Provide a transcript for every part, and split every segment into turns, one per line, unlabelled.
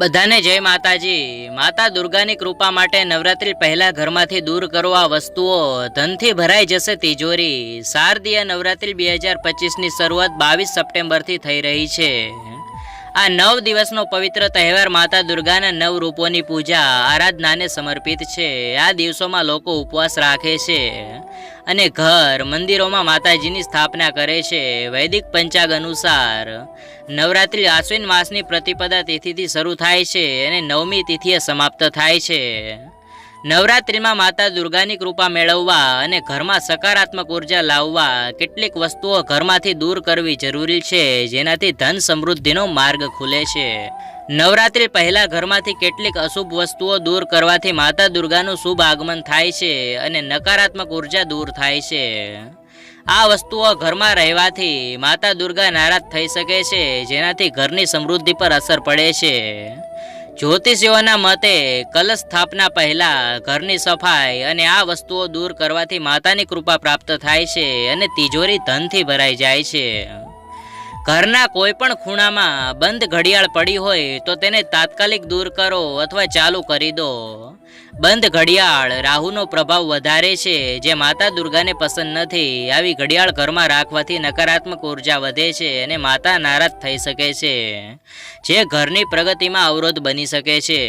બધાને જય માતાજી। માતા દુર્ગાની કૃપા માટે નવરાત્રી પહેલા ઘરમાંથી દૂર કરવા વસ્તુઓ ધનથી ભરાઈ જશે તિજોરી। શારદીય નવરાત્રી 2025ની શરૂઆત 22 સપ્ટેમ્બરથી થઈ રહી છે। આ 9 દિવસનો પવિત્ર તહેવાર માતા દુર્ગાના 9 રૂપોની પૂજા આરાધનાને સમર્પિત છે। આ દિવસોમાં લોકો ઉપવાસ રાખે છે અને ઘર મંદિરોમાં માતાજીની સ્થાપના કરે છે। વૈદિક પંચાંગ અનુસાર નવરાત્રી આશ્વિન માસની પ્રતિપદા તિથિથી શરૂ થાય છે અને 9મી તિથિએ સમાપ્ત થાય છે। નવરાત્રિમાં માતા દુર્ગાની કૃપા મેળવવા અને ઘરમાં સકારાત્મક ઉર્જા લાવવા કેટલીક વસ્તુઓ ઘરમાંથી દૂર કરવી જરૂરી છે, જેનાથી ધન સમૃદ્ધિનો માર્ગ ખુલે છે। નવરાત્રિ પહેલા ઘરમાંથી કેટલીક અશુભ વસ્તુઓ દૂર કરવાથી માતા દુર્ગાનું શુભ આગમન થાય છે અને નકારાત્મક ઉર્જા દૂર થાય છે। આ વસ્તુઓ ઘરમાં રહેવાથી માતા દુર્ગા નારાજ થઈ શકે છે, જેનાથી ઘરની સમૃદ્ધિ પર અસર પડે છે। જ્યોતિષીઓના મતે કલશ સ્થાપના પહેલા ઘરની સફાઈ અને આ વસ્તુઓ દૂર કરવાથી માતાની કૃપા પ્રાપ્ત થાય છે અને તિજોરી ધનથી ભરાઈ જાય છે। ઘરના કોઈ પણ ખૂણામાં બંધ ઘડિયાળ પડી હોય તો તેને તાત્કાલિક દૂર કરો અથવા ચાલુ કરી દો। બંધ ઘડિયાળ રાહુનો પ્રભાવ વધારે છે, જે માતા દુર્ગાને પસંદ નથી। આવી ઘડિયાળ ઘરમાં રાખવાથી નકારાત્મક ઉર્જા વધે છે અને માતા નારાજ થઈ શકે છે, જે ઘરની પ્રગતિમાં અવરોધ બની શકે છે।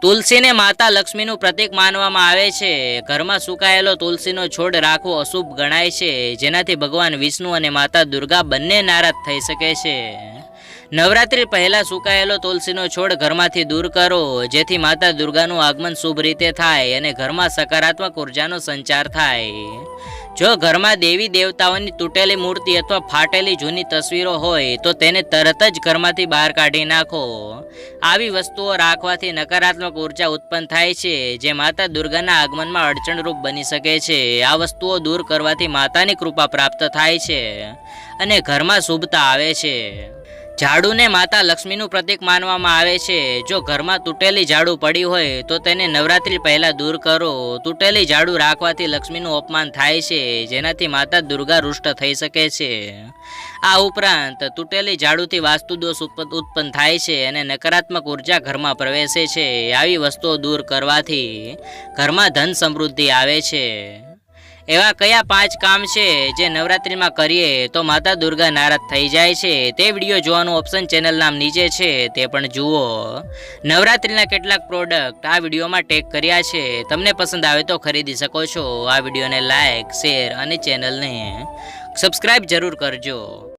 તુલસીને માતા લક્ષ્મીનું પ્રતીક માનવામાં આવે છે। ઘરમાં સુકાયેલો તુલસીનો છોડ રાખવો અશુભ ગણાય છે, જેનાથી ભગવાન વિષ્ણુ અને માતા દુર્ગા બંને નારાજ થઈ શકે છે। નવરાત્રી પહેલા સુકાયેલો તુલસીનો છોડ ઘરમાંથી દૂર કરો, જેથી માતા દુર્ગાનું આગમન શુભ રીતે થાય અને ઘરમાં સકારાત્મક ઉર્જાનો સંચાર થાય। જો ઘરમાં દેવી દેવતાઓની તૂટેલી મૂર્તિ અથવા ફાટેલી જૂની તસવીરો હોય તો તેને તરત જ ઘરમાંથી બહાર કાઢી નાખો। આવી વસ્તુઓ રાખવાથી નકારાત્મક ઉર્જા ઉત્પન્ન થાય છે, જે માતા દુર્ગાના આગમનમાં અડચણરૂપ બની શકે છે। આ વસ્તુઓ દૂર કરવાથી માતાની કૃપા પ્રાપ્ત થાય છે અને ઘરમાં શુભતા આવે છે। ઝાડુને માતા લક્ષ્મીનું પ્રતીક માનવામાં આવે છે। જો ઘરમાં તૂટેલી ઝાડુ પડી હોય તો તેને નવરાત્રી પહેલા દૂર કરો। તૂટેલી ઝાડુ રાખવાથી લક્ષ્મીનું અપમાન થાય છે, જેનાથી માતા દુર્ગા રૂષ્ટ થઈ શકે છે। આ ઉપરાંત તૂટેલી ઝાડુથી વાસ્તુ દોષ ઉત્પન્ન થાય છે અને નકારાત્મક ઉર્જા ઘરમાં પ્રવેશે છે। આવી વસ્તુઓ દૂર કરવાથી ઘરમાં ધન સમૃદ્ધિ આવે છે। એવા કયા 5 કામ છે જે નવરાત્રિમાં કરીએ તો માતા દુર્ગા નારાજ થઈ જાય છે? તે વિડીયો જોવાનું ઓપ્શન ચેનલ નામ નીચે છે, તે પણ જુઓ। નવરાત્રિના કેટલાક પ્રોડક્ટ આ વિડીયોમાં ટેગ કર્યા છે, તમને પસંદ આવે તો ખરીદી શકો છો। આ વિડીયોને લાઇક, શેર અને ચેનલને સબસ્ક્રાઇબ જરૂર કરજો।